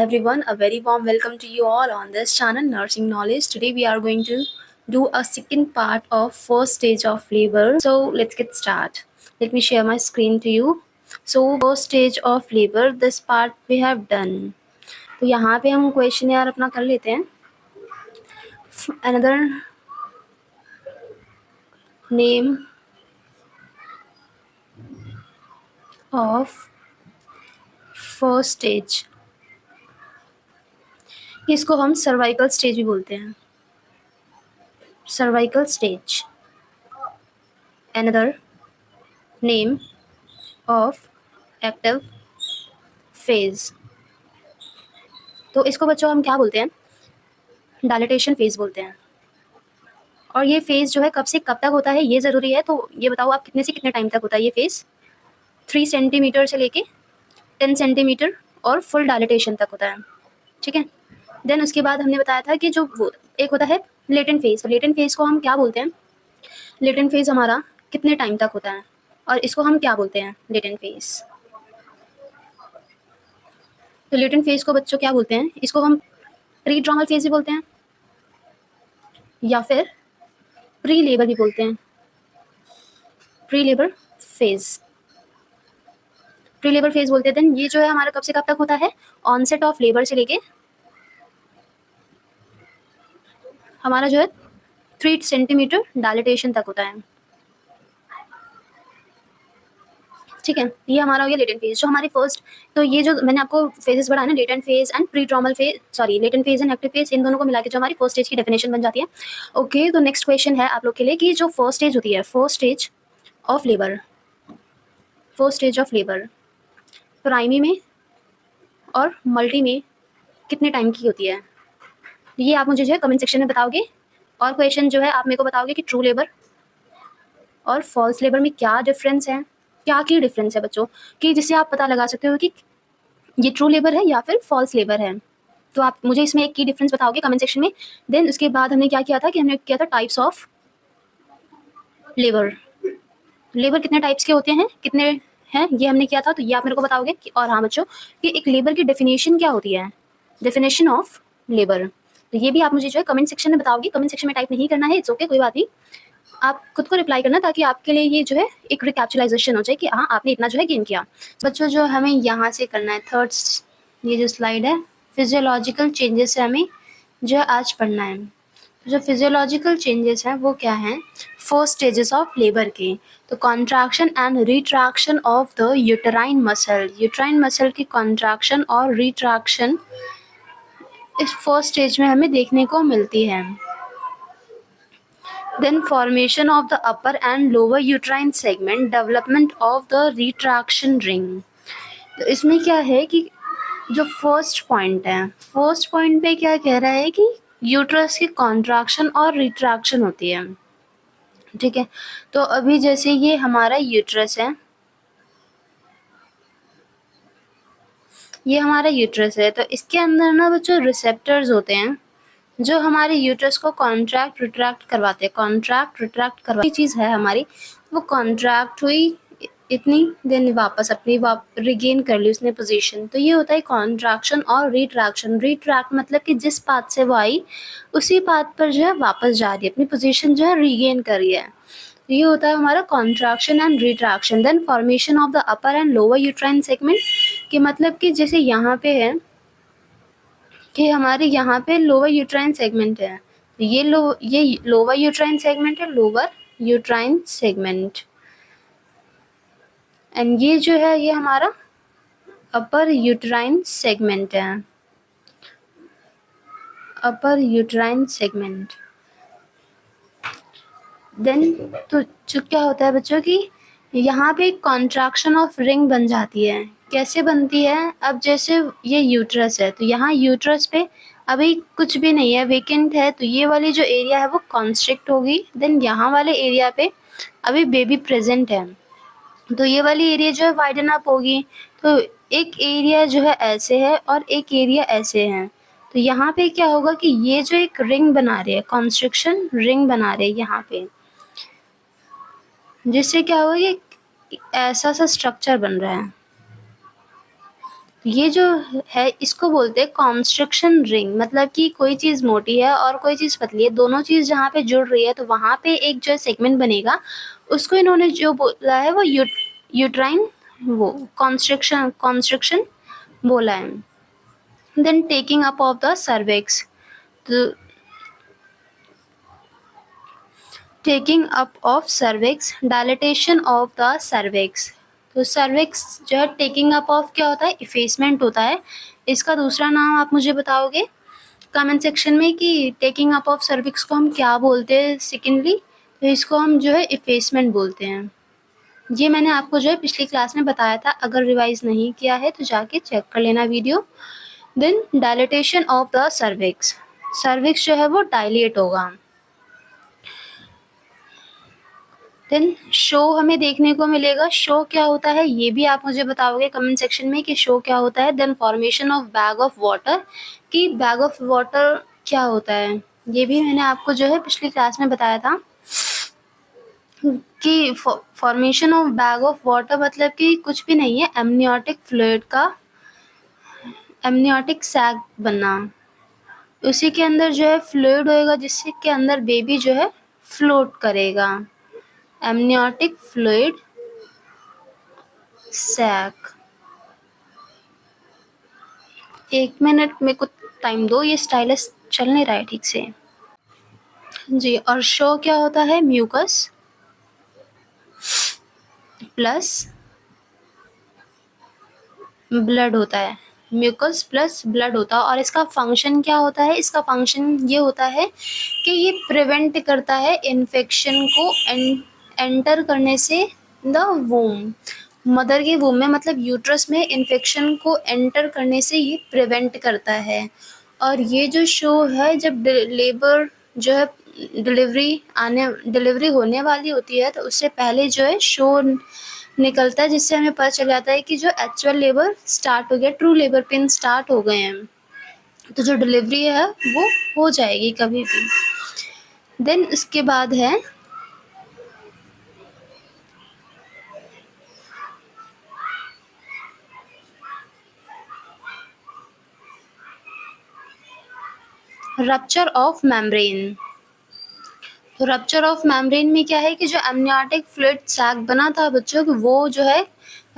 Hi everyone, a very warm welcome to you all on this channel Nursing Knowledge. Today we are going to do a second part of first stage of labor. So let's get started. Let me share my screen to you. So first stage of labor, this part we have done. तो यहाँ पे हम question यार अपना कर लेते हैं. Another name of first stage. इसको हम सर्वाइकल स्टेज भी बोलते हैं. Cervical stage. Another name of active phase. तो इसको बच्चों हम क्या बोलते हैं? डायलेटेशन फेज बोलते हैं. और ये फेज जो है कब से कब तक होता है ये ज़रूरी है. तो ये बताओ आप कितने से कितने टाइम तक होता है ये फेज? 3 सेंटीमीटर से लेके 10 सेंटीमीटर और फुल डायलेटेशन तक होता है. ठीक है. देन उसके बाद हमने बताया था कि जो वो एक होता है लेटेंट फेज. तो लेटेंट फेज को हम क्या बोलते हैं? लेटेंट फेज हमारा कितने टाइम तक होता है और इसको हम क्या बोलते हैं? Latent phase. तो लेटेंट फेज को बच्चों क्या बोलते हैं? इसको हम प्रीड्रोमल फेज भी बोलते हैं या फिर प्री लेबर भी बोलते हैं. Pre labour phase. Pre labour phase बोलते हैं. देन ये जो है हमारा कब से कब तक होता है? ऑनसेट ऑफ लेबर से लेके हमारा जो है 3 सेंटीमीटर डायलेटेशन तक होता है. ठीक है. ये हमारा हो गया लेटेंट फेज. जो हमारी फर्स्ट, तो ये जो मैंने आपको फेजेस बढ़ाए ना, latent phase and prodromal phase, sorry latent phase and active phase, इन दोनों को मिला के जो हमारी फर्स्ट स्टेज की डेफिनेशन बन जाती है. ओके. तो नेक्स्ट क्वेश्चन है आप लोग के लिए कि जो फर्स्ट स्टेज होती है, first stage of labour, first stage of labour primary में और मल्टी में कितने टाइम की होती है? ये आप मुझे जो है कमेंट सेक्शन में बताओगे. और क्वेश्चन जो है आप मेरे को बताओगे कि ट्रू लेबर और फॉल्स लेबर में क्या डिफरेंस है, क्या की डिफरेंस है बच्चों, कि जिससे आप पता लगा सकते हो कि ये ट्रू लेबर है या फिर फॉल्स लेबर है. तो आप मुझे इसमें एक की डिफरेंस बताओगे कमेंट सेक्शन में. देन उसके बाद हमने क्या किया था कि हमने किया था टाइप्स ऑफ लेबर. लेबर कितने टाइप्स के होते हैं, कितने हैं, ये हमने किया था. तो ये आप मेरे को बताओगे. और हाँ बच्चों, कि एक लेबर की डेफिनेशन क्या होती है, डेफिनेशन ऑफ लेबर. तो ये भी आप मुझे जो है कमेंट सेक्शन में बताओगे. कमेंट सेक्शन में टाइप नहीं करना है, इट्स ओके, कोई बात नहीं. आप खुद को रिप्लाई करना ताकि आपके लिए ये जो है एक रिकैप्चुलाइजेशन हो जाए कि हाँ आपने इतना जो है गेन किया. बच्चों जो हमें यहाँ से करना है थर्ड, ये जो स्लाइड है फिजियोलॉजिकल चेंजेस है, हमें जो है आज पढ़ना है. जो फिजियोलॉजिकल चेंजेस हैं वो क्या हैं? फर्स्ट स्टेजेस ऑफ लेबर के. तो contraction and retraction of the uterine muscle. Uterine muscle की कॉन्ट्रैक्शन और रिट्रैक्शन इस फर्स्ट स्टेज में हमें देखने को मिलती है. Then formation of the upper and lower uterine segment, development of the retraction ring. तो इसमें क्या है कि जो फर्स्ट पॉइंट है, फर्स्ट पॉइंट पे क्या कह रहा है कि यूट्रस की कॉन्ट्रैक्शन और रिट्रैक्शन होती है. ठीक है. तो अभी जैसे ये हमारा यूट्रस है, ये हमारा यूट्रस है, तो इसके अंदर ना बच्चों रिसेप्टर्स होते हैं जो हमारे यूट्रस को कॉन्ट्रैक्ट रिट्रैक्ट करवाते हैं. कॉन्ट्रैक्ट रिट्रैक्ट करवाती चीज़ है हमारी, वो कॉन्ट्रैक्ट हुई इतनी, देन वापस अपनी रिगेन कर ली उसने पोजीशन. तो ये होता है कॉन्ट्रैक्शन और रिट्रैक्शन. रिट्रैक्ट मतलब कि जिस पाथ से वो आई उसी पाथ पर जो है वापस जा रही है, अपनी पोजीशन जो है रिगेन कर रही है. ये होता है हमारा contraction and retraction. Then formation of the upper and lower uterine segment, कि मतलब कि जैसे यहाँ पे है कि हमारे यहाँ पे लोअर यूट्राइन सेगमेंट है, ये लोअर यूट्राइन सेगमेंट है, लोअर यूट्राइन सेगमेंट. एंड ये जो है ये हमारा अपर यूट्राइन सेगमेंट है, अपर यूट्राइन सेगमेंट. देन तो जो क्या होता है बच्चों की यहाँ पे कॉन्ट्रैक्शन ऑफ रिंग बन जाती है. कैसे बनती है? अब जैसे ये यूट्रस है, तो यहाँ यूट्रस पे अभी कुछ भी नहीं है, वेकेंट है, तो ये वाली जो एरिया है वो कॉन्स्ट्रिक्ट होगी. देन यहाँ वाले एरिया पे अभी बेबी प्रेजेंट है, तो ये वाली एरिया जो है वाइडन अप होगी. तो एक एरिया जो है ऐसे है और एक एरिया ऐसे है. तो यहाँ पे क्या होगा कि ये जो एक रिंग बना रही है, कॉन्स्ट्रिक्शन रिंग बना रही है यहाँ पे, जिससे क्या होगा, ये ऐसा सा स्ट्रक्चर बन रहा है. ये जो है इसको बोलते हैं कॉन्स्ट्रिक्शन रिंग, मतलब कि कोई चीज़ मोटी है और कोई चीज़ पतली है, दोनों चीज़ जहाँ पे जुड़ रही है तो वहाँ पे एक जो सेगमेंट बनेगा, उसको इन्होंने जो बोला है वो यूट्राइन वो कॉन्स्ट्रिक्शन कॉन्स्ट्रिक्शन बोला है। Then taking up of the cervix, तो taking up of cervix, dilatation of the cervix. तो सर्विक्स जो है टेकिंग अप ऑफ क्या होता है, इफेसमेंट होता है। इसका दूसरा नाम आप मुझे बताओगे कमेंट सेक्शन में कि टेकिंग अप ऑफ सर्विक्स को हम क्या बोलते हैं सेकेंडली। तो इसको हम जो है इफेसमेंट बोलते हैं। ये मैंने आपको जो है पिछली क्लास में बताया था, अगर रिवाइज नहीं किया है तो जाके चेक कर लेना video. Then dilatation of the cervix, cervix जो है वो डायलेट होगा। देन शो हमें देखने को मिलेगा, शो क्या होता है ये भी आप मुझे बताओगे कमेंट सेक्शन में कि शो क्या होता है। Then formation of bag of water, कि बैग ऑफ वाटर क्या होता है, ये भी मैंने आपको जो है पिछली क्लास में बताया था कि formation of bag of water मतलब कि कुछ भी नहीं है, एमनियोटिक फ्लूइड का एमनियोटिक सैक बनना, उसी के अंदर जो है फ्लूइड होएगा जिससे के अंदर बेबी जो है फ्लोट करेगा, एमनियोटिक फ्लूइड सैक। एक मिनट मेरे को टाइम दो, ये स्टाइलस चल नहीं रहा है ठीक से जी। और शो क्या होता है, म्यूकस प्लस ब्लड होता है, म्यूकस प्लस ब्लड होता है। और इसका फंक्शन क्या होता है, इसका फंक्शन ये होता है कि ये प्रिवेंट करता है इन्फेक्शन को एंटर करने से द वूम, मदर के वूम में मतलब यूट्रस में इन्फेक्शन को एंटर करने से ये प्रिवेंट करता है। और ये जो शो है जब लेबर जो है डिलीवरी होने वाली होती है तो उससे पहले जो है शो निकलता है, जिससे हमें पता चल जाता है कि जो एक्चुअल लेबर स्टार्ट हो गया, ट्रू लेबर पेन स्टार्ट हो गए हैं, तो जो डिलीवरी है वो हो जाएगी कभी भी। देन इसके बाद है रप्चर ऑफ मेम्ब्रेन। तो रप्चर ऑफ मेम्ब्रेन में क्या है कि जो एमनियोटिक फ्लूइड सैक बना था बच्चों को वो जो है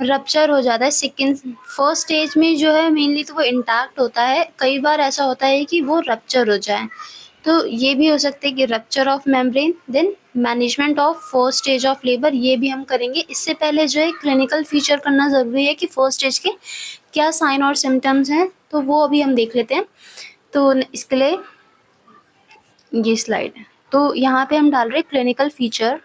रप्चर हो जाता है। सेकेंड फर्स्ट स्टेज में जो है मेनली तो वो इंटैक्ट होता है, कई बार ऐसा होता है कि वो रप्चर हो जाए, तो ये भी हो सकता है कि rupture of membrane. Then management of first stage of labour, ये भी हम करेंगे। इससे पहले जो है क्लिनिकल फीचर करना ज़रूरी है कि फर्स्ट स्टेज के क्या साइन और सिम्टम्स हैं, तो वो अभी हम देख लेते हैं। तो इसके लिए ये स्लाइड है, तो यहाँ पे हम डाल रहे हैं clinical feature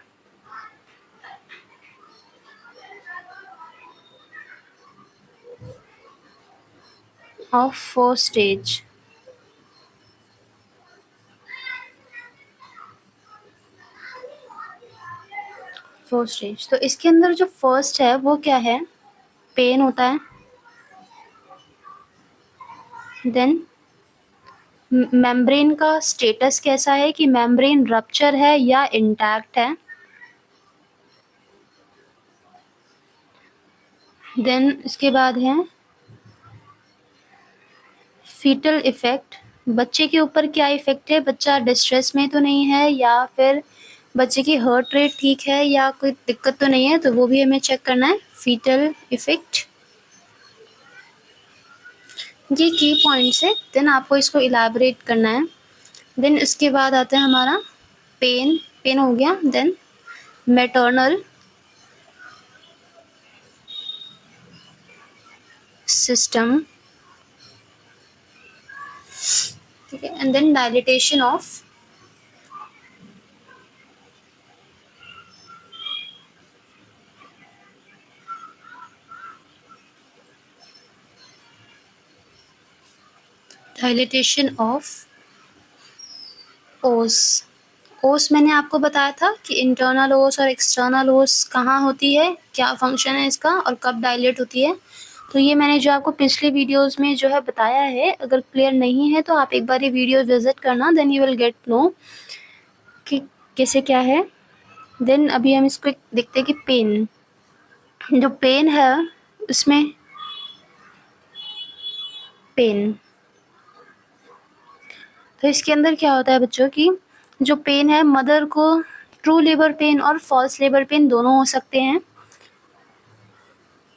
of first stage. First stage तो इसके अंदर जो फर्स्ट है वो क्या है, पेन होता है। देन मेम्ब्रेन का स्टेटस कैसा है कि मेम्ब्रेन रप्चर है या इंटैक्ट है। देन इसके बाद है फीटल इफेक्ट, बच्चे के ऊपर क्या इफेक्ट है, बच्चा डिस्ट्रेस में तो नहीं है या फिर बच्चे की हार्ट रेट ठीक है या कोई दिक्कत तो नहीं है, तो वो भी हमें चेक करना है, फीटल इफेक्ट। ये की पॉइंट्स है, देन आपको इसको इलाबरेट करना है। देन इसके बाद आता है हमारा पेन, पेन हो गया। देन मैटरनल सिस्टम, ठीक है। एंड देन डायलिटेशन ऑफ ओस। ओस मैंने आपको बताया था कि इंटरनल ओस और एक्सटर्नल ओस कहाँ होती है, क्या फंक्शन है इसका और कब डायलेट होती है। तो ये मैंने जो आपको पिछले वीडियोस में जो है बताया है, अगर क्लियर नहीं है तो आप एक बार ये वीडियो विजिट करना, then you will get know कि कैसे क्या है। देन अभी हम इसको देखते हैं कि पेन, जो पेन है उसमें पेन। तो इसके अंदर क्या होता है बच्चों की जो पेन है, मदर को ट्रू लेबर पेन और फॉल्स लेबर पेन दोनों हो सकते हैं।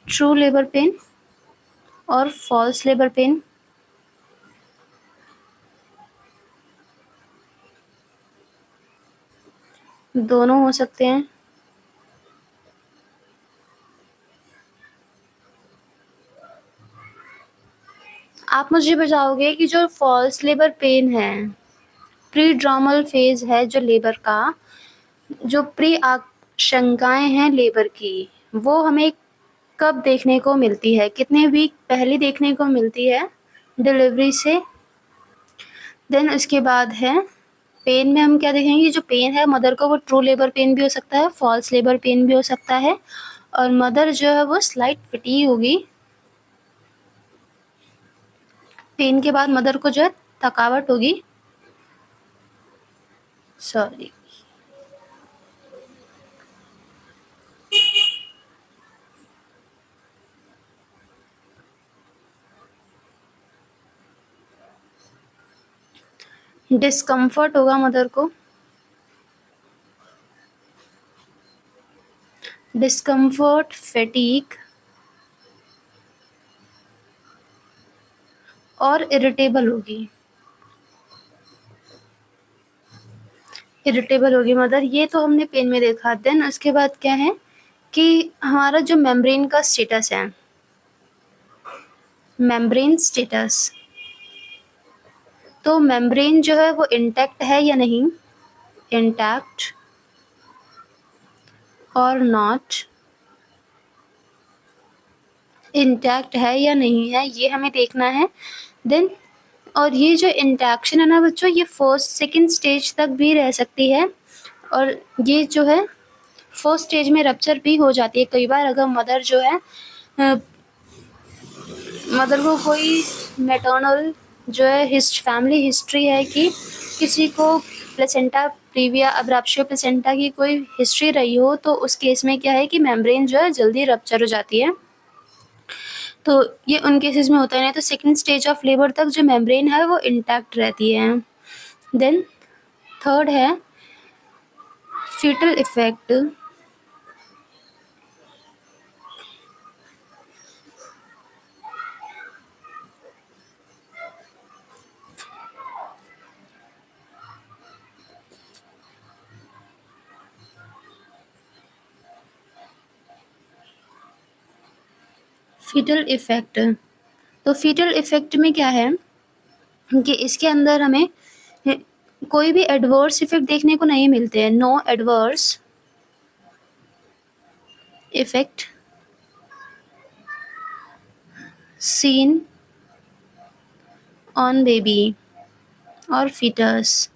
ट्रू लेबर पेन और फॉल्स लेबर पेन दोनों हो सकते हैं। आप मुझे बताओगे कि जो फॉल्स लेबर पेन है, प्रीड्रोमल फेज है जो लेबर का, जो प्री आशंकाएं हैं लेबर की, वो हमें कब देखने को मिलती है, कितने वीक पहले देखने को मिलती है डिलीवरी से। देन उसके बाद है पेन में हम क्या देखेंगे, जो पेन है मदर को वो ट्रू लेबर पेन भी हो सकता है, फॉल्स लेबर पेन भी हो सकता है, और मदर जो है वो स्लाइट फटीग होगी। पेन के बाद मदर को जो है थकावट होगी, सॉरी, डिस्कम्फर्ट होगा मदर को, डिस्कम्फर्ट, फटीग और इरिटेबल होगी, इरिटेबल होगी मदर। ये तो हमने पेन में देखा। देन उसके बाद क्या है कि हमारा जो मेम्ब्रेन का स्टेटस है, मेम्ब्रेन स्टेटस, तो मेम्ब्रेन जो है वो इंटैक्ट है या नहीं, इंटैक्ट और नॉट, इंटैक्ट है या नहीं है, ये हमें देखना है। देन और ये जो इंटैक्शन है ना बच्चों, ये फर्स्ट सेकंड स्टेज तक भी रह सकती है, और ये जो है फर्स्ट स्टेज में रप्चर भी हो जाती है कई बार, अगर मदर जो है मदर को कोई मैटरनल जो है फैमिली हिस्ट्री है कि किसी को प्लेसेंटा प्रीविया अब्राप्शियो प्लेसेंटा की कोई हिस्ट्री रही हो, तो उस केस में क्या है कि मेम्ब्रेन जो है जल्दी रप्चर हो जाती है। तो ये उन केसेस में होता है, नहीं तो सेकंड स्टेज ऑफ लेबर तक जो मेम्ब्रेन है वो इंटैक्ट रहती है। देन थर्ड है फीटल इफेक्ट। फीटल इफेक्ट, तो फीटल इफेक्ट में क्या है कि इसके अंदर हमें कोई भी एडवर्स इफेक्ट देखने को नहीं मिलते हैं, no adverse effect seen on baby और फीटस।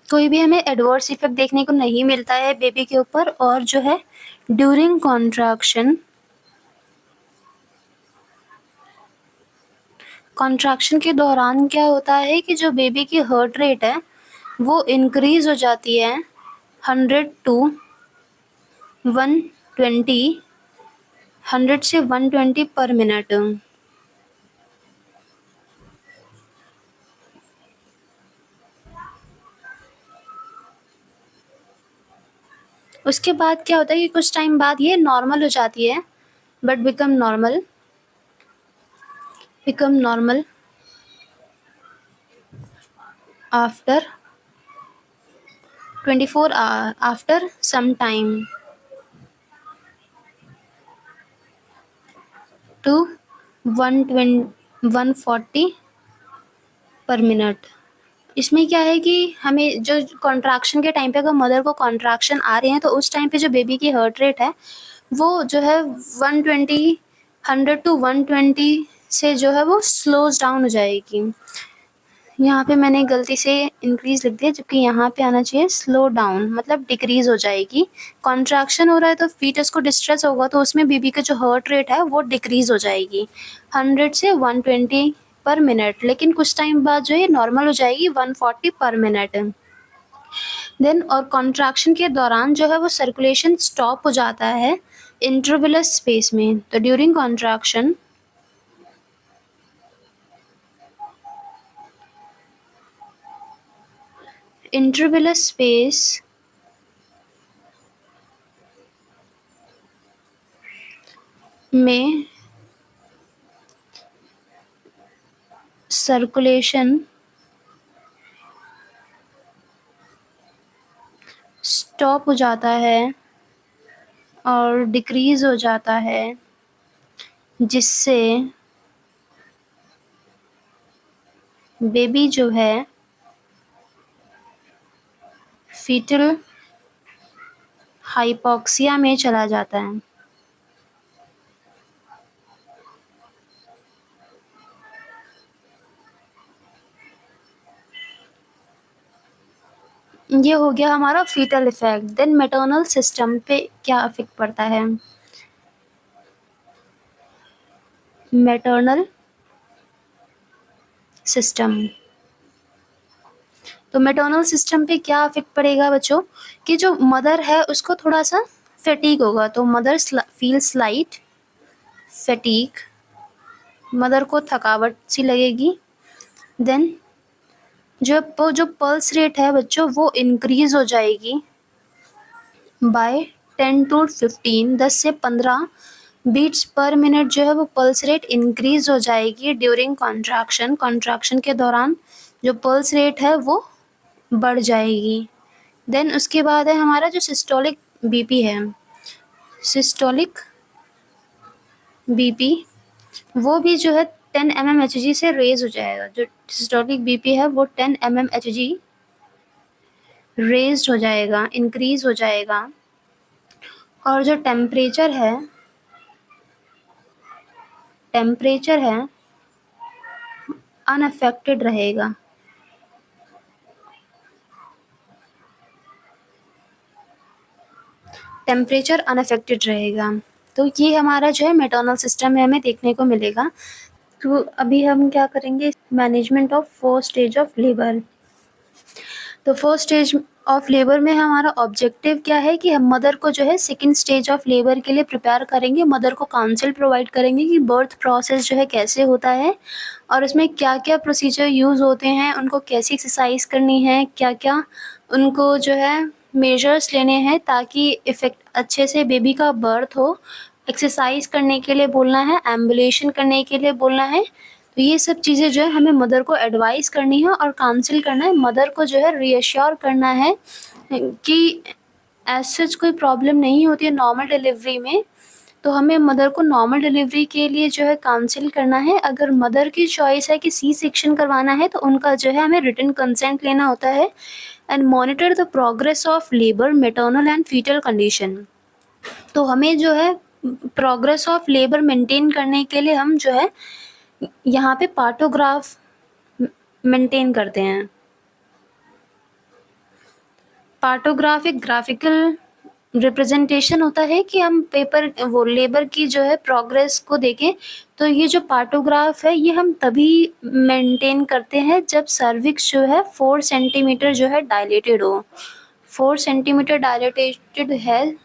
कोई भी हमें एडवर्स इफेक्ट देखने को नहीं मिलता है बेबी के ऊपर, और जो है ड्यूरिंग कॉन्ट्रैक्शन के दौरान क्या होता है कि जो बेबी की हार्ट रेट है वो इंक्रीज हो जाती है 100 to 120, 100 से 120 पर मिनट। उसके बाद क्या होता है कि कुछ टाइम बाद ये नॉर्मल हो जाती है, but become normal after 24 hours, after some time to 140 per minute. इसमें क्या है कि हमें जो कॉन्ट्रैक्शन के टाइम पे अगर मदर को कॉन्ट्रैक्शन आ रहे हैं तो उस टाइम पे जो बेबी की हार्ट रेट है वो जो है 120, 100 to 120 से जो है वो स्लोज डाउन हो जाएगी। यहाँ पे मैंने गलती से इंक्रीज लिख दिया, जबकि यहाँ पे आना चाहिए स्लो डाउन, मतलब डिक्रीज हो जाएगी। कॉन्ट्रैक्शन हो रहा है तो फीटस को डिस्ट्रेस होगा, तो उसमें बेबी का जो हार्ट रेट है वो डिक्रीज हो जाएगी 100 से 120 पर मिनट, लेकिन कुछ टाइम बाद जो है नॉर्मल हो जाएगी 140 पर मिनट। देन और कॉन्ट्रैक्शन के दौरान जो है वो सर्कुलेशन स्टॉप हो जाता है इंटरवलस स्पेस में। तो ड्यूरिंग कॉन्ट्रैक्शन इंटरवलस स्पेस में सर्कुलेशन स्टॉप हो जाता है और डिक्रीज हो जाता है, जिससे बेबी जो है फीटल हाइपोक्सिया में चला जाता है। ये हो गया हमारा foetal effect. Then maternal system पे क्या इफेक्ट पड़ता है? मैटरनल सिस्टम, तो मैटरनल सिस्टम पे क्या इफेक्ट पड़ेगा बच्चों कि जो मदर है उसको थोड़ा सा फैटीग होगा, तो mother feel slight fatigue, mother को थकावट सी लगेगी। देन जो पल्स रेट है बच्चों वो इंक्रीज हो जाएगी बाय 10 to 15, 10 से 15 बीट्स पर मिनट जो है वो पल्स रेट इंक्रीज हो जाएगी ड्यूरिंग कॉन्ट्रैक्शन। कॉन्ट्रैक्शन के दौरान जो पल्स रेट है वो बढ़ जाएगी। देन उसके बाद है हमारा जो सिस्टोलिक बीपी है, सिस्टोलिक बीपी वो भी जो है 10 mmHg से रेज हो जाएगा। जो सिस्टोलिक बीपी है वो 10 mmHg रेज हो जाएगा, इंक्रीज हो जाएगा। और जो टेम्परेचर है अनअफेक्टेड रहेगा। टेम्परेचर अनअफेक्टेड रहेगा। तो ये हमारा जो है मैटरनल सिस्टम में हमें देखने को मिलेगा। तो अभी हम क्या करेंगे, management of first stage of labour. तो फर्स्ट स्टेज ऑफ लेबर में हमारा ऑब्जेक्टिव क्या है कि हम मदर को जो है सेकंड स्टेज ऑफ लेबर के लिए प्रिपेयर करेंगे, मदर को काउंसिल प्रोवाइड करेंगे कि बर्थ प्रोसेस जो है कैसे होता है और उसमें क्या क्या प्रोसीजर यूज़ होते हैं, उनको कैसी एक्सरसाइज करनी है, क्या क्या उनको जो है मेजर्स लेने हैं ताकि इफ़ेक्ट अच्छे से बेबी का बर्थ हो। एक्सरसाइज करने के लिए बोलना है, एम्बुलेशन करने के लिए बोलना है। तो ये सब चीज़ें जो है हमें मदर को एडवाइस करनी है और काउंसिल करना है, मदर को जो है रीअश्योर करना है कि एज सच कोई प्रॉब्लम नहीं होती है नॉर्मल डिलीवरी में। तो हमें मदर को नॉर्मल डिलीवरी के लिए जो है काउंसिल करना है। अगर मदर की चॉइस है कि सी सेक्शन करवाना है तो उनका जो है हमें रिटन कंसेंट लेना होता है। And monitor the progress of labour, maternal and foetal condition. तो हमें जो है प्रोग्रेस ऑफ लेबर मेंटेन करने के लिए हम जो है यहाँ पे पार्टोग्राफ मेंटेन करते हैं। पार्टोग्राफ एक ग्राफिकल रिप्रेजेंटेशन होता है कि हम पेपर वो लेबर की जो है प्रोग्रेस को देखें। तो ये जो पार्टोग्राफ है ये हम तभी मेंटेन करते हैं जब सर्विक्स जो है 4 सेंटीमीटर जो है डायलेटेड हो। 4 सेंटीमीटर डायलेटेड है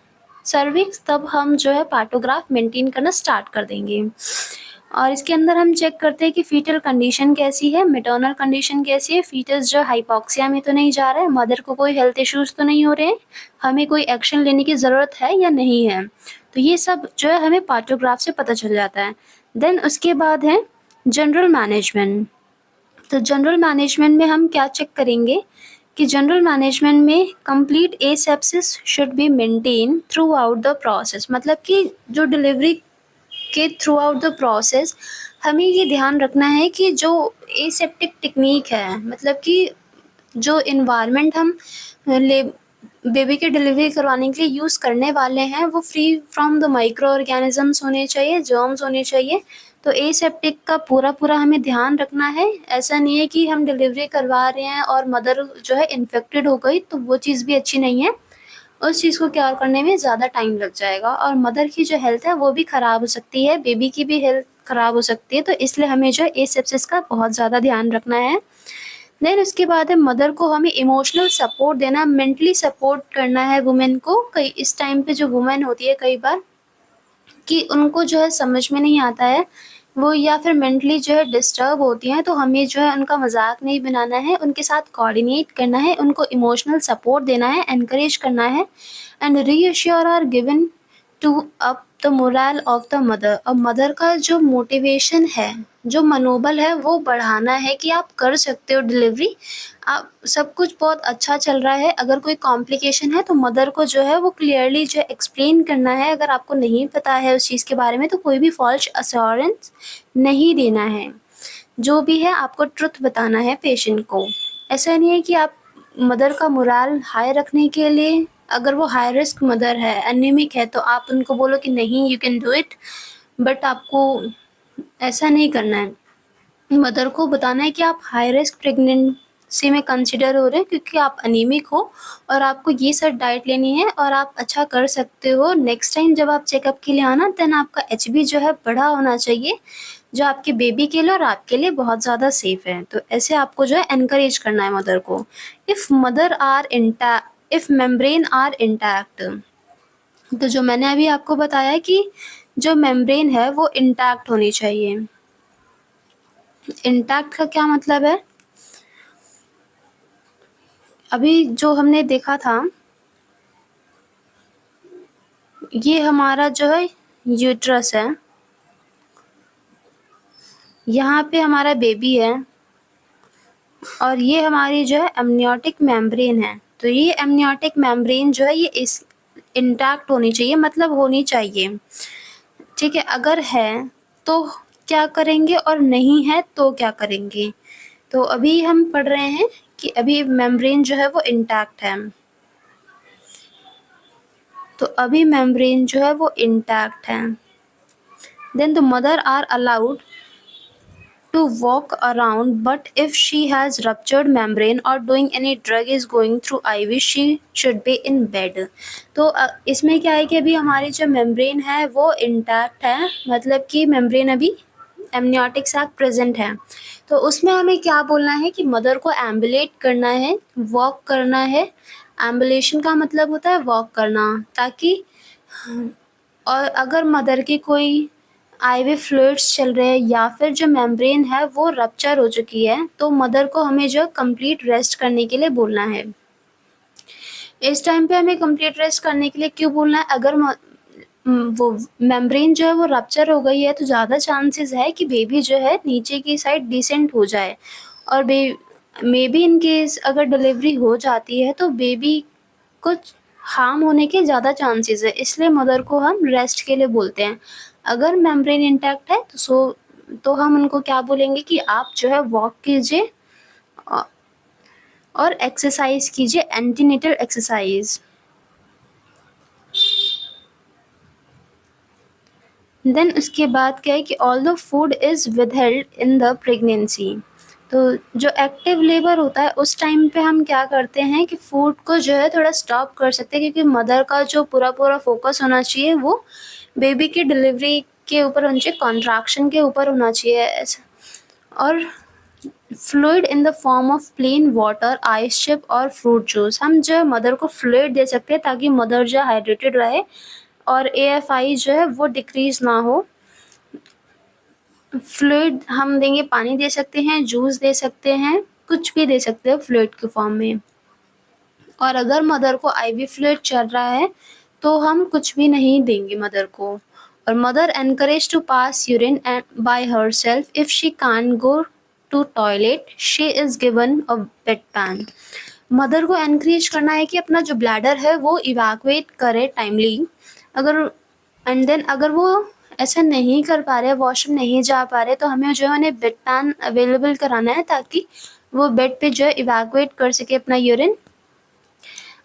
सर्विक्स, तब हम जो है पार्टोग्राफ मेंटेन करना स्टार्ट कर देंगे। और इसके अंदर हम चेक करते हैं कि फीटल कंडीशन कैसी है, मैटरनल कंडीशन कैसी है, फीटस जो हाइपोक्सिया में तो नहीं जा रहा है, मदर को कोई हेल्थ इश्यूज तो नहीं हो रहे हैं, हमें कोई एक्शन लेने की ज़रूरत है या नहीं है। तो ये सब जो है हमें पार्टोग्राफ से पता चल जाता है। देन उसके बाद है जनरल मैनेजमेंट। तो जनरल मैनेजमेंट में हम क्या चेक करेंगे कि जनरल मैनेजमेंट में complete asepsis should be maintain through out the process. मतलब कि जो डिलीवरी के थ्रू आउट द प्रोसेस हमें ये ध्यान रखना है कि जो एसेप्टिक टेक्निक है, मतलब कि जो इन्वायरमेंट हम बेबी की डिलीवरी करवाने के लिए यूज़ करने वाले हैं वो free from the micro organisms होने चाहिए, जर्म्स होने चाहिए, तो एसेप्टिक का पूरा हमें ध्यान रखना है। ऐसा नहीं है कि हम डिलीवरी करवा रहे हैं और मदर जो है इन्फेक्टेड हो गई, तो वो चीज़ भी अच्छी नहीं है। उस चीज़ को क्योर करने में ज़्यादा टाइम लग जाएगा और मदर की जो हेल्थ है वो भी ख़राब हो सकती है, बेबी की भी हेल्थ ख़राब हो सकती है। तो इसलिए हमें जो है एसेप्सिस का बहुत ज़्यादा ध्यान रखना है। देन उसके बाद है मदर को हमें इमोशनल सपोर्ट देना, मेंटली सपोर्ट करना है वुमेन को। कई इस टाइम पे जो वुमेन होती है कई बार कि उनको जो है समझ में नहीं आता है, वो या फिर मेंटली जो है डिस्टर्ब होती हैं, तो हमें जो है उनका मजाक नहीं बनाना है, उनके साथ कोऑर्डिनेट करना है, उनको इमोशनल सपोर्ट देना है, एनकरेज करना है and reassure are given to up the moral of the mother. अब मदर का जो मोटिवेशन है, जो मनोबल है, वो बढ़ाना है कि आप कर सकते हो डिलीवरी, आप सब कुछ बहुत अच्छा चल रहा है। अगर कोई कॉम्प्लिकेशन है तो मदर को जो है वो क्लियरली जो है एक्सप्लेन करना है। अगर आपको नहीं पता है उस चीज़ के बारे में तो कोई भी फॉल्स अश्योरेंस नहीं देना है, जो भी है आपको ट्रुथ बताना है पेशेंट को। ऐसा नहीं है कि आप मदर का मोरल हाई रखने के लिए, अगर वो हाई रिस्क मदर है, एनीमिक है, तो आप उनको बोलो कि नहीं you can do it, but आपको ऐसा नहीं करना है। मदर को बताना है कि आप हाई रिस्क प्रेगनेंसी में कंसिडर हो रहे हैं क्योंकि आप अनीमिक हो और आपको ये सब डाइट लेनी है और आप अच्छा कर सकते हो। नेक्स्ट टाइम जब आप चेकअप के लिए आना, देन आपका HB जो है बड़ा होना चाहिए, जो आपके बेबी के लिए और आपके लिए बहुत ज़्यादा सेफ है। तो ऐसे आपको जो है एनकरेज करना है मदर को। इफ़ मेम्ब्रेन आर इंटैक्ट, तो जो मैंने अभी आपको बताया कि जो मेम्ब्रेन है वो इंटैक्ट होनी चाहिए। इंटैक्ट का क्या मतलब है? अभी जो हमने देखा था, ये हमारा जो है यूट्रस है, यहाँ पे हमारा बेबी है और ये हमारी जो है एमनियोटिक मेम्ब्रेन है। तो ये एमनियोटिक मेम्ब्रेन जो है ये इस इंटैक्ट होनी चाहिए, मतलब होनी चाहिए, ठीक है। अगर है तो क्या करेंगे और नहीं है तो क्या करेंगे। तो अभी हम पढ़ रहे हैं कि अभी मेम्ब्रेन जो है वो इंटैक्ट है, तो अभी मेम्ब्रेन जो है वो इंटैक्ट है। Then the mother are allowed to walk around, but if she has ruptured membrane or doing any drug is going through IV, she should be in bed। तो इसमें क्या है कि अभी हमारी जो मेम्ब्रेन है वो इंटैक्ट है, मतलब कि मेम्ब्रेन अभी एमनियोटिक सैक प्रेजेंट है। तो उसमें हमें क्या बोलना है कि मदर को एम्बुलेट करना है, वॉक करना है। एम्बुलेशन का मतलब होता है वॉक करना, ताकि और अगर मदर की कोई IV फ्लूइड्स चल रहे हैं या फिर जो मेम्ब्रेन है वो रप्चर हो चुकी है, तो मदर को हमें जो कंप्लीट रेस्ट करने के लिए बोलना है। इस टाइम पे हमें कंप्लीट रेस्ट करने के लिए क्यों बोलना है? अगर वो मेम्ब्रेन जो है वो रप्चर हो गई है तो ज़्यादा चांसेस है कि बेबी जो है नीचे की साइड डिसेंट हो जाए और मे बी इन केस अगर डिलीवरी हो जाती है तो बेबी कुछ हार्म होने के ज़्यादा चांसेस है, इसलिए मदर को हम रेस्ट के लिए बोलते हैं। अगर मेम्ब्रेन इंटैक्ट है तो हम उनको क्या बोलेंगे कि आप जो है वॉक कीजिए और एक्सरसाइज कीजिए, एंटीनेटल एक्सरसाइज। देन उसके बाद क्या है कि all the food is withheld in the pregnancy. तो जो एक्टिव लेबर होता है उस टाइम पे हम क्या करते हैं कि फूड को जो है थोड़ा स्टॉप कर सकते हैं, क्योंकि मदर का जो पूरा फोकस होना चाहिए वो बेबी की डिलीवरी के ऊपर, उनके कॉन्ट्रैक्शन के ऊपर होना चाहिए। और fluid in the form of plain water, ice chip और फ्रूट जूस, हम जो है मदर को फ्लूइड दे सकते हैं ताकि मदर जो है हाइड्रेटेड रहे और AFI जो है वो डिक्रीज ना हो। फ्लूइड हम देंगे, पानी दे सकते हैं, जूस दे सकते हैं, कुछ भी दे सकते हैं फ्लूइड के फॉर्म में। और अगर मदर को IV फ्लूइड चल रहा है तो हम कुछ भी नहीं देंगे मदर को। और mother encourage to pass urine by herself, if she can't go to toilet she is given a bedpan. Mother को एनकरेज करना है कि अपना जो ब्लैडर है वो इवैक्यूएट करे टाइमली। अगर वो ऐसा नहीं कर पा रहे, वॉशरूम नहीं जा पा रहे, तो हमें जो है उन्हें बेड पैन अवेलेबल कराना है ताकि वो बेड पे जो है इवैक्यूएट कर सके अपना urine.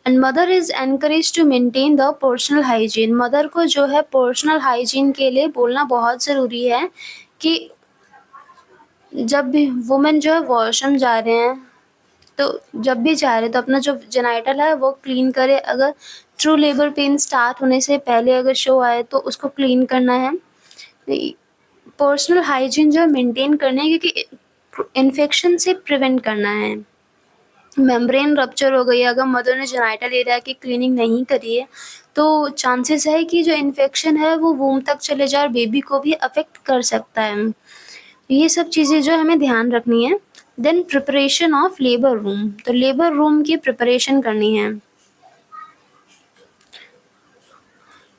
And mother is encourage to maintain the personal hygiene. Mother को जो है पर्सनल हाइजीन के लिए बोलना बहुत ज़रूरी है कि जब भी वुमेन जो है वॉशरूम जा रहे हैं, तो जब भी जा रहे हैं तो अपना जो जेनाइटल है वो क्लीन करे। अगर ट्रू लेबर पेन स्टार्ट होने से पहले अगर शो आए तो उसको क्लीन करना है। पर्सनल हाइजीन जो है मेंटेन करना है, क्योंकि इन्फेक्शन से प्रिवेंट करना है। मेम्ब्रेन रप्चर हो गई है, अगर मदर ने जेनाइटल एरिया की क्लीनिंग नहीं करी है तो चांसेस है कि जो इन्फेक्शन है वो वूम तक चले जाए और बेबी को भी अफेक्ट कर सकता है। ये सब चीज़ें जो हमें ध्यान रखनी है। Then preparation of labour room, तो लेबर रूम की प्रिपरेशन करनी है।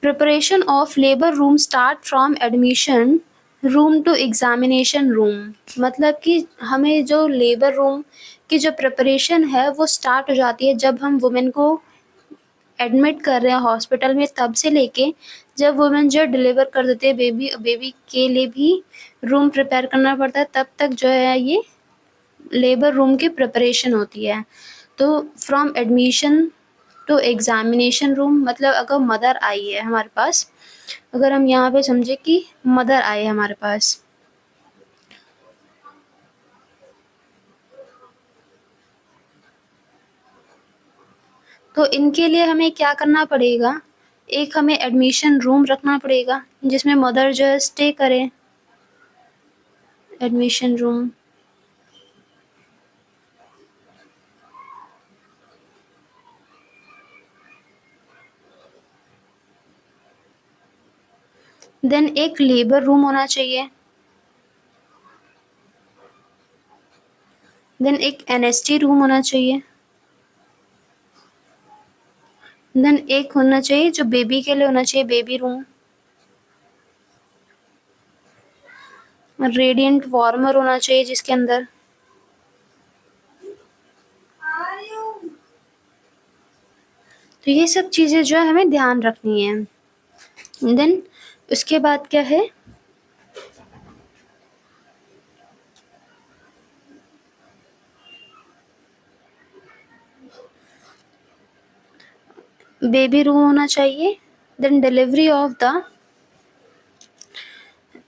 Preparation of labour room start from admission room to examination room, मतलब कि हमें जो लेबर रूम की जो प्रिपरेशन है वो स्टार्ट हो जाती है जब हम वुमेन को एडमिट कर रहे हैं हॉस्पिटल में, तब से लेके जब वुमेन जो डिलीवर कर देते हैं बेबी के लिए भी रूम प्रिपेयर करना पड़ता है, तब तक जो है ये लेबर रूम की प्रिपरेशन होती है। तो from admission to examination room, मतलब अगर मदर आई है हमारे पास, अगर हम यहाँ पे समझे कि मदर आए हमारे पास, तो इनके लिए हमें क्या करना पड़ेगा, एक हमें एडमिशन रूम रखना पड़ेगा जिसमें मदर जो है स्टे करे। एडमिशन रूम, देन एक लेबर रूम होना चाहिए, देन एक एनएसटी रूम होना चाहिए, देन एक होना चाहिए जो बेबी के लिए होना चाहिए बेबी रूम, रेडिएंट वार्मर होना चाहिए जिसके अंदर, तो ये सब चीज़ें जो है हमें ध्यान रखनी है। देन उसके बाद क्या है, बेबी रूम होना चाहिए। Then delivery of the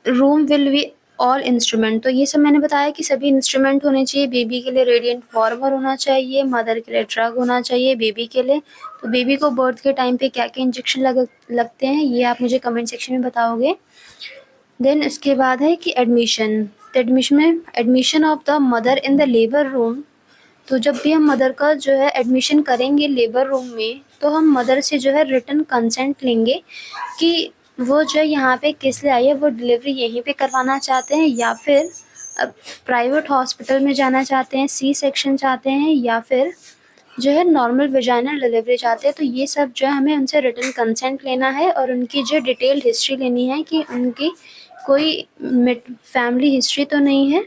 room will be all instrument, तो ये सब मैंने बताया कि सभी इंस्ट्रूमेंट होने चाहिए। बेबी के लिए रेडिएंट वार्मर होना चाहिए, मदर के लिए ड्रग होना चाहिए बेबी के लिए। तो बेबी को बर्थ के टाइम पे क्या क्या इंजेक्शन लगते हैं ये आप मुझे कमेंट सेक्शन में बताओगे। देन इसके बाद है कि एडमिशन, तो एडमिशन में admission of the mother in the labour room, तो जब भी हम मदर का जो है एडमिशन करेंगे लेबर रूम में, तो हम मदर से जो है रिटन कंसेंट लेंगे कि वो जो है यहाँ पे किस लिए आई है, वो डिलीवरी यहीं पे करवाना चाहते हैं या फिर अब प्राइवेट हॉस्पिटल में जाना चाहते हैं, सी सेक्शन चाहते हैं, या फिर जो है नॉर्मल वेजाइनल डिलीवरी चाहते हैं। तो ये सब जो है हमें उनसे रिटन कंसेंट लेना है और उनकी जो डिटेल्ड हिस्ट्री लेनी है कि उनकी कोई फैमिली हिस्ट्री तो नहीं है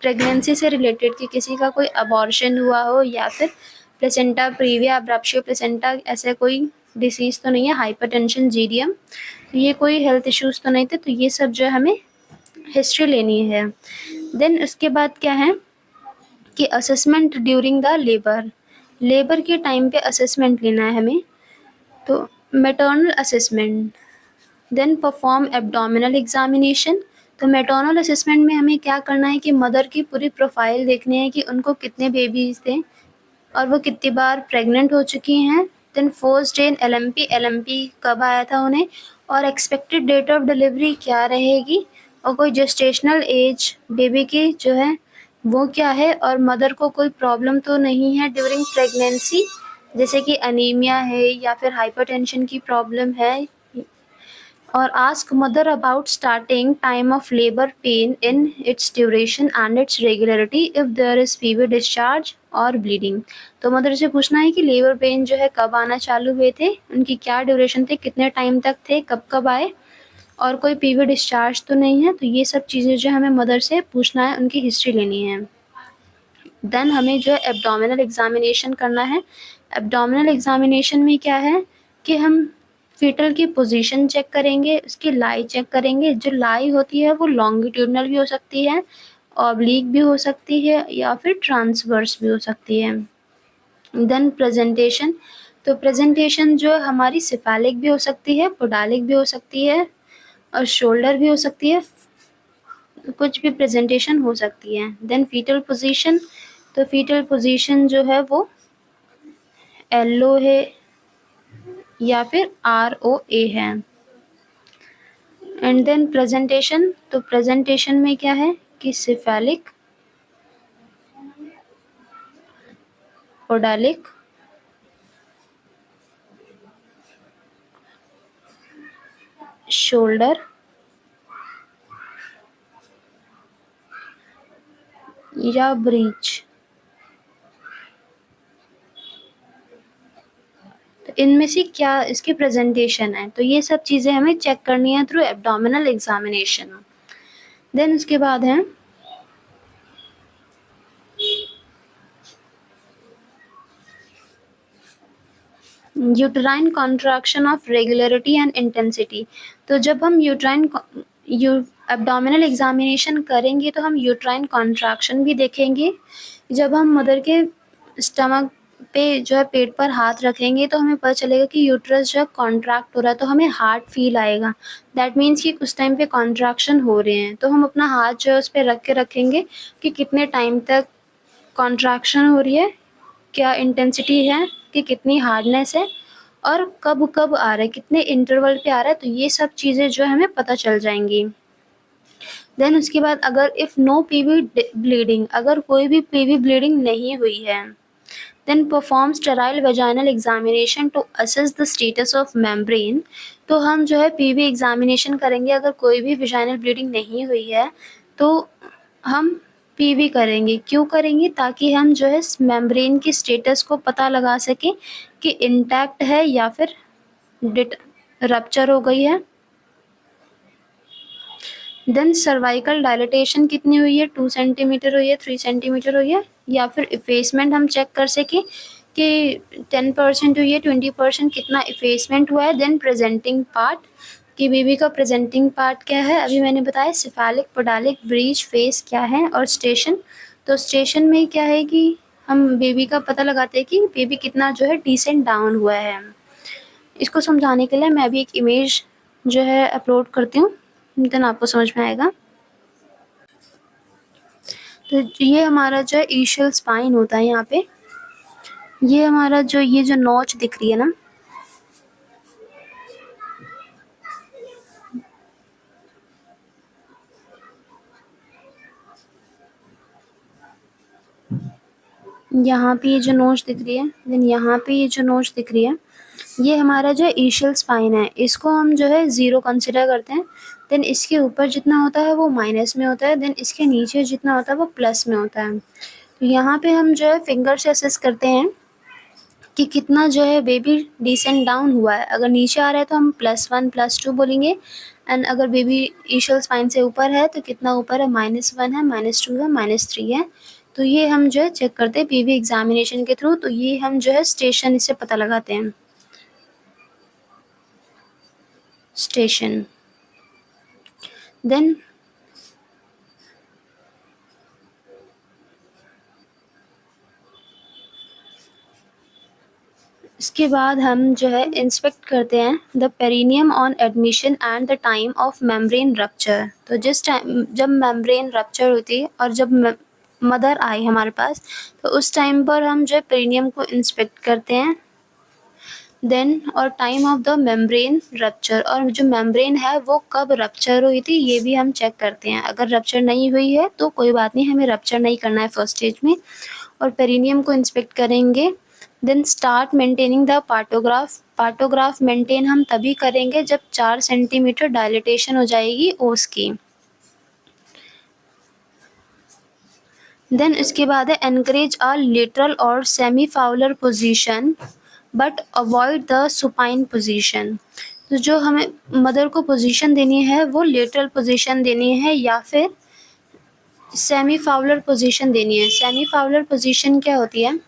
प्रेगनेंसी से रिलेटेड, कि किसी का कोई अबॉर्शन हुआ हो या फिर प्लेसेंटा प्रीविया अब्राप्शियो प्लेसेंटा ऐसा कोई डिसीज़ तो नहीं है, हाइपरटेंशन जीडियम, तो ये कोई हेल्थ इश्यूज़ तो नहीं थे। तो ये सब जो है हमें हिस्ट्री लेनी है। देन उसके बाद क्या है कि असेसमेंट ड्यूरिंग द लेबर के टाइम पे असेसमेंट लेना है हमें, तो maternal assessment, then perform abdominal examination, तो मैटरनल असेसमेंट में हमें क्या करना है कि मदर की पूरी प्रोफाइल देखनी है कि उनको कितने बेबीज़ थे और वो कितनी बार प्रेग्नेंट हो चुकी हैं। Then first day in LMP कब आया था उन्हें, और एक्सपेक्टेड डेट ऑफ डिलीवरी क्या रहेगी, और कोई जेस्टेशनल एज बेबी की जो है वो क्या है, और मदर को कोई प्रॉब्लम तो नहीं है ड्यूरिंग प्रेगनेंसी, जैसे कि अनीमिया है या फिर हाइपरटेंशन की प्रॉब्लम है। और ask mother about starting time of labour pain in its duration and its regularity if there is fever discharge और ब्लीडिंग, तो मदर से पूछना है कि लेबर पेन जो है कब आना चालू हुए थे, उनकी क्या ड्यूरेशन थे, कितने टाइम तक थे, कब कब आए, और कोई फीवर डिस्चार्ज तो नहीं है। तो ये सब चीज़ें जो हमें मदर से पूछना है, उनकी हिस्ट्री लेनी है। देन हमें जो है एब्डोमिनल एग्जामिनेशन करना है। एब्डोमिनल एग्जामिनेशन में क्या है कि हम फीटल की पोजीशन चेक करेंगे, उसकी लाई चेक करेंगे। जो लाई होती है वो लॉन्गिट्यूडनल भी हो सकती है, ऑब्लिक भी हो सकती है, या फिर ट्रांसवर्स भी हो सकती है। देन प्रेजेंटेशन, तो प्रेजेंटेशन जो हमारी सिफालिक भी हो सकती है, पोडालिक भी हो सकती है, और शोल्डर भी हो सकती है, कुछ भी प्रेजेंटेशन हो सकती है। देन फीटल पोजीशन, तो फीटल पोजीशन जो है वो LO है या फिर ROA है। एंड देन प्रेजेंटेशन, तो प्रेजेंटेशन में क्या है कि सिफेलिक, ओडालिक, शोल्डर या ब्रीच। तो इनमें से क्या इसकी प्रेजेंटेशन है, तो ये सब चीज़ें हमें चेक करनी है थ्रू एब्डोमिनल एग्जामिनेशन। देन उसके बाद है uterine contraction of regularity and intensity. तो जब हम एब्डोमिनल एग्जामिनेशन करेंगे तो हम यूटराइन कॉन्ट्रैक्शन भी देखेंगे। जब हम मदर के स्टमक पे जो है पेट पर हाथ रखेंगे तो हमें पता चलेगा कि यूट्रस जो है कॉन्ट्रैक्ट हो रहा है, तो हमें हार्ट फील आएगा। दैट मीन्स कि कुछ टाइम पे कॉन्ट्रैक्शन हो रहे हैं, तो हम अपना हाथ जो है उस पर रख के रखेंगे कि कितने टाइम तक कॉन्ट्रैक्शन हो रही है, क्या इंटेंसिटी है, कि कितनी हार्डनेस है, और कब कब आ रहा है, कितने इंटरवल पे आ रहा है। तो ये सब चीज़ें जो है हमें पता चल जाएंगी। देन उसके बाद अगर इफ़ नो पीवी ब्लीडिंग, अगर कोई भी पीवी ब्लीडिंग नहीं हुई है, then perform sterile vaginal examination to assess the status of membrane. तो हम जो है पीवी एग्जामिनेशन करेंगे, अगर कोई भी वेजाइनल ब्लीडिंग नहीं हुई है तो हम पीवी करेंगे। क्यों करेंगे? ताकि हम जो है मेम्ब्रेन की स्टेटस को पता लगा सकें कि इंटैक्ट है या फिर रप्चर हो गई है। देन सर्वाइकल डायलिटेशन कितनी हुई है, 2 सेंटीमीटर हुई है, 3 सेंटीमीटर हुई है, या फिर इफेसमेंट हम चेक कर सकें कि 10% हुई है, 20% कितना इफेसमेंट हुआ है। देन प्रेजेंटिंग पार्ट, कि बेबी का प्रेजेंटिंग पार्ट क्या है, अभी मैंने बताया सिफेलिक, पोडालिक, ब्रीच, फेस क्या है, और स्टेशन। तो स्टेशन में क्या है कि हम बेबी का पता लगाते हैं कि बेबी कितना जो है डिसेंट डाउन हुआ है। इसको समझाने के लिए मैं भी एक इमेज जो है अपलोड करती हूँ, देन आपको समझ में आएगा। तो ये हमारा जो है ईशियल स्पाइन होता है। यहाँ पे ये हमारा जो ये जो नॉच दिख रही है ना, यहाँ पे ये जो नोच दिख रही है, देन यहाँ पे ये जो नोच दिख रही है, ये हमारा जो ईशियल स्पाइन है। इसको हम जो है 0 कंसिडर करते हैं। देन इसके ऊपर जितना होता है वो माइनस में होता है, देन इसके नीचे जितना होता है वो प्लस में होता है। तो यहाँ पे हम जो है फिंगर से असेस करते हैं कि कितना जो है बेबी डिसेंट डाउन हुआ है। अगर नीचे आ रहा है तो हम +1 +2 बोलेंगे, एंड अगर बेबी ईशियल स्पाइन से ऊपर है तो कितना ऊपर है, -1 है, -2 है, -3 है। तो ये हम जो है चेक करते हैं पीवी एग्जामिनेशन के थ्रू। तो ये हम जो है स्टेशन इससे पता लगाते हैं, स्टेशन। देन इसके बाद हम जो है इंस्पेक्ट करते हैं the perineum on admission and the time of membrane rupture. तो जिस टाइम जब मेम्ब्रेन रप्चर होती है और जब मदर आई हमारे पास, तो उस टाइम पर हम जो है पेरिनियम को इंस्पेक्ट करते हैं। देन और time of the membrane rupture, और जो मेम्ब्रेन है वो कब रप्चर हुई थी ये भी हम चेक करते हैं। अगर रप्चर नहीं हुई है तो कोई बात नहीं, हमें रप्चर नहीं करना है फर्स्ट स्टेज में, और पेरिनियम को इंस्पेक्ट करेंगे। Then start maintaining the partograph. Partograph maintain हम तभी करेंगे जब 4 सेंटीमीटर डायलिटेशन हो जाएगी ओस की। देन इसके बाद है एनकरेज अ लेटरल और semi Fowler position but avoid the supine position. तो जो हमें मदर को पोजीशन देनी है वो लेटरल पोजीशन देनी है या फिर सेमी फाउलर पोजीशन देनी है। सेमी फाउलर पोजीशन क्या होती है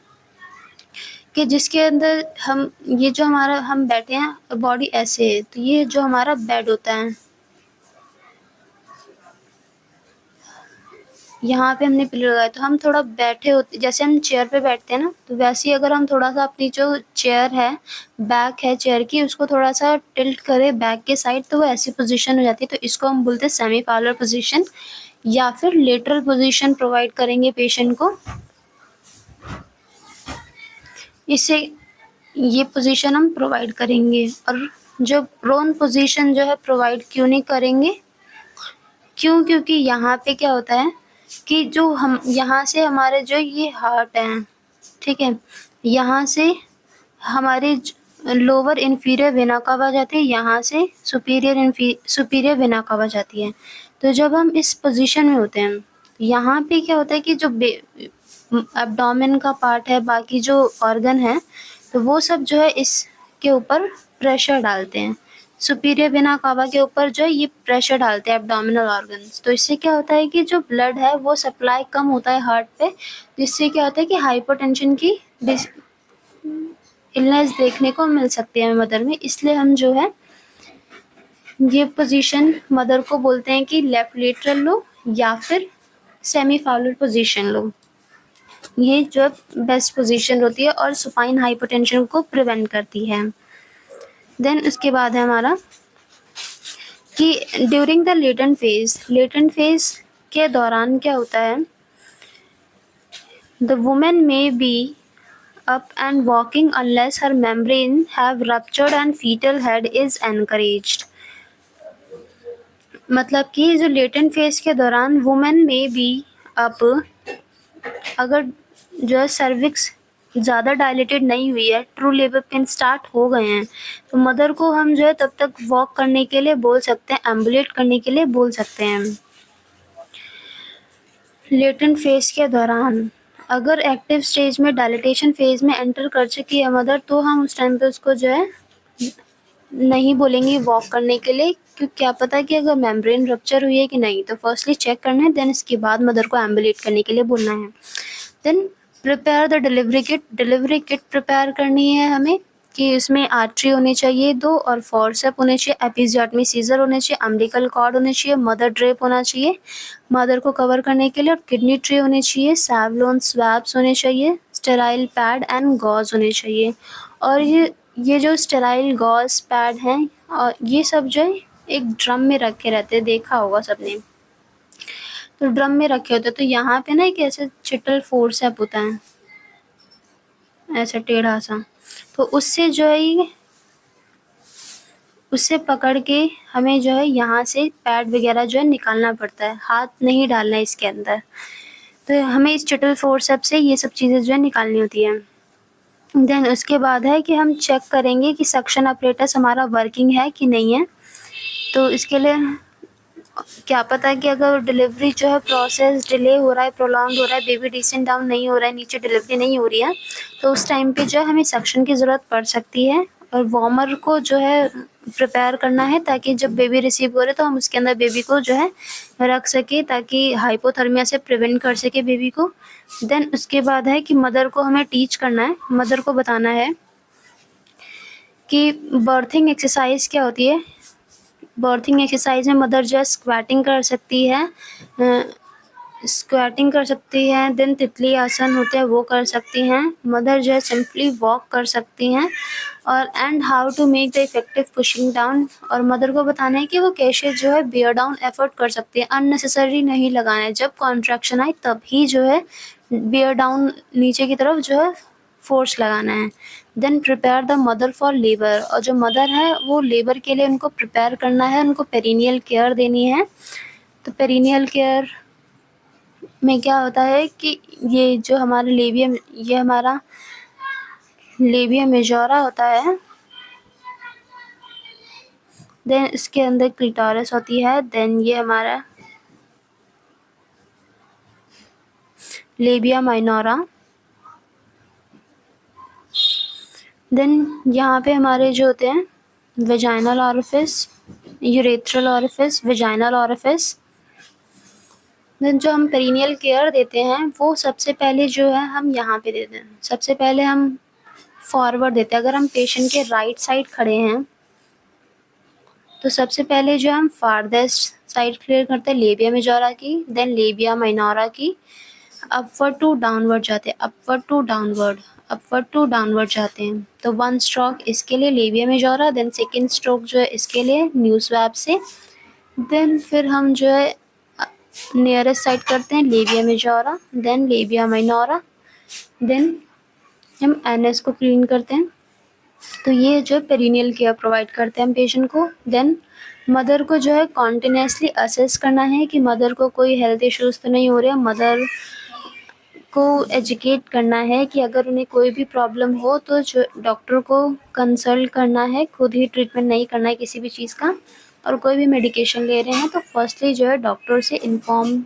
कि जिसके अंदर हम ये जो हमारा हम बैठे हैं बॉडी ऐसे है, तो ये जो हमारा बेड होता है, यहाँ पे हमने पिलर लगाया, तो हम थोड़ा बैठे होते, जैसे हम चेयर पे बैठते हैं ना, तो वैसे ही अगर हम थोड़ा सा अपनी जो चेयर है, बैक है चेयर की, उसको थोड़ा सा टिल्ट करें बैक के साइड, तो वो ऐसी पोजीशन हो जाती है। तो इसको हम बोलते हैं सेमी फाउलर पोजीशन, या फिर लेटरल पोजीशन प्रोवाइड करेंगे पेशेंट को। इससे ये पोजीशन हम प्रोवाइड करेंगे। और जो प्रोन पोजीशन जो है प्रोवाइड क्यों नहीं करेंगे, क्योंकि यहाँ पे क्या होता है कि जो हम यहाँ से हमारे जो ये हार्ट है, ठीक है, यहाँ से हमारे लोअर इन्फीरियर वेना कावा जाती है, यहाँ से सुपीरियर वेना कावा जाती है। तो जब हम इस पोजीशन में होते हैं, यहाँ पे क्या होता है कि जो एब्डोमेन का पार्ट है, बाकी जो ऑर्गन है, तो वो सब जो है इसके ऊपर प्रेशर डालते हैं। सुपीरियर वेना कावा के ऊपर जो है ये प्रेशर डालते हैं एब्डोमिनल ऑर्गन्स। तो इससे क्या होता है कि जो ब्लड है वो सप्लाई कम होता है हार्ट पे, जिससे क्या होता है कि हाइपरटेंशन की इलनेस देखने को मिल सकती है मदर में। इसलिए हम जो है ये पोजीशन मदर को बोलते हैं कि लेफ्ट लेटरल लो या फिर सेमी फाउलर पोजीशन लो। ये जो बेस्ट पोजीशन होती है और सुपाइन हाइपरटेंशन को प्रिवेंट करती है। देन उसके बाद है हमारा कि ड्यूरिंग द लेटेंट फेज के दौरान क्या होता है, the women may be up and walking unless her membrane have ruptured and fetal head is encouraged। मतलब कि जो लेटेंट फेज के दौरान वुमेन में भी अप, अगर जो है सर्विक्स ज़्यादा डायलेटेड नहीं हुई है, ट्रू लेबर पेन स्टार्ट हो गए हैं, तो मदर को हम जो है तब तक वॉक करने के लिए बोल सकते हैं, एम्बुलेट करने के लिए बोल सकते हैं। लेटेंट फेज के दौरान अगर एक्टिव स्टेज में डायलिटेशन फेज में एंटर कर चुकी है मदर, तो हम उस टाइम पे उसको जो है नहीं बोलेंगे वॉक करने के लिए, क्योंकि क्या पता कि अगर मेम्ब्रेन रप्चर हुई है कि नहीं। तो फर्स्टली चेक करना है, देन इसके बाद मदर को एम्बुलेट करने के लिए बोलना है। Then prepare the delivery kit prepare करनी है हमें, कि उसमें आर्टरी होनी चाहिए 2, और फोर्सेप होने चाहिए, एपिजियोटमी सीजर होने चाहिए, अम्बिलिकल कॉर्ड होने चाहिए, मदर ड्रेप होना चाहिए मदर को कवर करने के लिए, और किडनी ट्रे होनी चाहिए, सैवलोन स्वैब्स होने चाहिए, स्टेराइल पैड एंड गॉज होने चाहिए। और ये जो स्टेराइल गॉज पैड हैं, और ये सब जो है एक ड्रम में रखे रहते हैं, देखा होगा सबने। तो ड्रम में रखे होते हैं, तो यहाँ पे ना एक ऐसे चिटल फोर्सेप होता है, ऐसा टेढ़ा सा, तो उससे जो है उससे पकड़ के हमें जो है यहाँ से पैड वगैरह जो है निकालना पड़ता है, हाथ नहीं डालना है इसके अंदर। तो हमें इस चिटल फोर्सेप से ये सब चीज़ें जो है निकालनी होती है। देन उसके बाद है कि हम चेक करेंगे कि सक्शन अपरेटस हमारा वर्किंग है कि नहीं है। तो इसके लिए क्या पता है कि अगर डिलीवरी जो है प्रोसेस डिले हो रहा है, प्रोलॉन्ग हो रहा है, बेबी डिसेंट डाउन नहीं हो रहा है, नीचे डिलीवरी नहीं हो रही है, तो उस टाइम पे जो है हमें सक्शन की ज़रूरत पड़ सकती है। और वार्मर को जो है प्रिपेयर करना है, ताकि जब बेबी रिसीव हो रहे तो हम उसके अंदर बेबी को जो है रख सके, ताकि हाइपोथर्मिया से प्रिवेंट कर सके बेबी को। देन उसके बाद है कि मदर को हमें टीच करना है, मदर को बताना है कि बर्थिंग एक्सरसाइज क्या होती है। बर्थिंग एक्सरसाइज में मदर जो है स्क्वाटिंग कर सकती है, देन तितली आसन होते हैं वो कर सकती हैं। मदर जो है सिंपली वॉक कर सकती हैं, और and how to make the effective pushing down. और मदर को बताना है कि वो कैसे जो है बियर डाउन एफर्ट कर सकती है, अननेसेसरी नहीं लगाना है। जब कॉन्ट्रैक्शन आए तब ही जो है बियर डाउन नीचे की तरफ जो है फोर्स लगाना है। Then prepare the mother for labour, और जो मदर है वो लेबर के लिए उनको प्रिपेयर करना है, उनको पेरिनियल केयर देनी है। तो पेरिनियल केयर में क्या होता है कि ये जो हमारा लेबियम, ये हमारा लेबिया मेजोरा होता है, देन इसके अंदर क्लिटोरिस होती है, देन ये हमारा लेबिया माइनोरा, देन यहाँ पे हमारे जो होते हैं vaginal orifice, urethral orifice, vaginal orifice. Then जो हम पेरिनियल केयर देते हैं वो सबसे पहले जो है हम यहाँ पे देते हैं, सबसे पहले हम फॉरवर्ड देते हैं। अगर हम पेशेंट के राइट साइड खड़े हैं तो सबसे पहले जो हम फारदेस्ट साइड क्लियर करते हैं लेबिया मेजोरा की, देन लेबिया माइनोरा की, अपवर्ड टू डाउनवर्ड जाते हैं, अपवर्ड टू डाउनवर्ड जाते हैं। तो 1 स्ट्रोक इसके लिए labia majora, then second stroke जो है इसके लिए न्यू स्वैप से, देन फिर हम जो है नियरेस्ट साइड करते हैं labia majora, then labia minora, then हम एनएस को क्लीन करते हैं। तो ये जो पेरिनियल केयर प्रोवाइड करते हैं हम पेशेंट को। देन मदर को जो है कॉन्टिन्यूसली असेस करना है कि मदर को कोई हेल्थ इश्यूज़ तो नहीं हो रहे हैं। मदर को एजुकेट करना है कि अगर उन्हें कोई भी प्रॉब्लम हो तो जो डॉक्टर को कंसल्ट करना है, खुद ही ट्रीटमेंट नहीं करना है किसी भी चीज़ का। और कोई भी मेडिकेशन ले रहे हैं तो फर्स्टली जो है डॉक्टर से इन्फॉर्म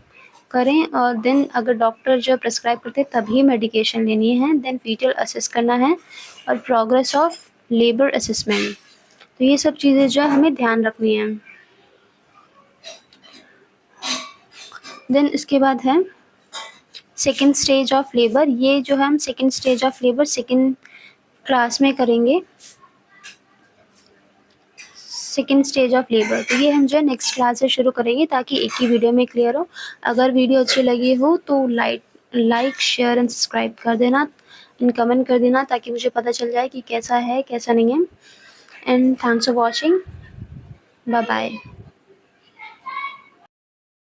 करें, और देन अगर डॉक्टर जो प्रेस्क्राइब करते हैं तभी मेडिकेशन लेनी है। देन फीटल असेस करना है और प्रोग्रेस ऑफ लेबर असेसमेंट। तो ये सब चीज़ें जो है हमें ध्यान रखनी है। देन इसके बाद है सेकेंड स्टेज ऑफ लेबर। ये जो है हम second stage of labour second class में करेंगे, सेकेंड स्टेज ऑफ लेबर। तो ये हम जो है नेक्स्ट क्लास से शुरू करेंगे ताकि एक ही वीडियो में क्लियर हो। अगर वीडियो अच्छी लगी हो तो लाइक शेयर एंड सब्सक्राइब कर देना एंड कमेंट कर देना ताकि मुझे पता चल जाए कि कैसा है कैसा नहीं है। And thanks for watching, bye bye.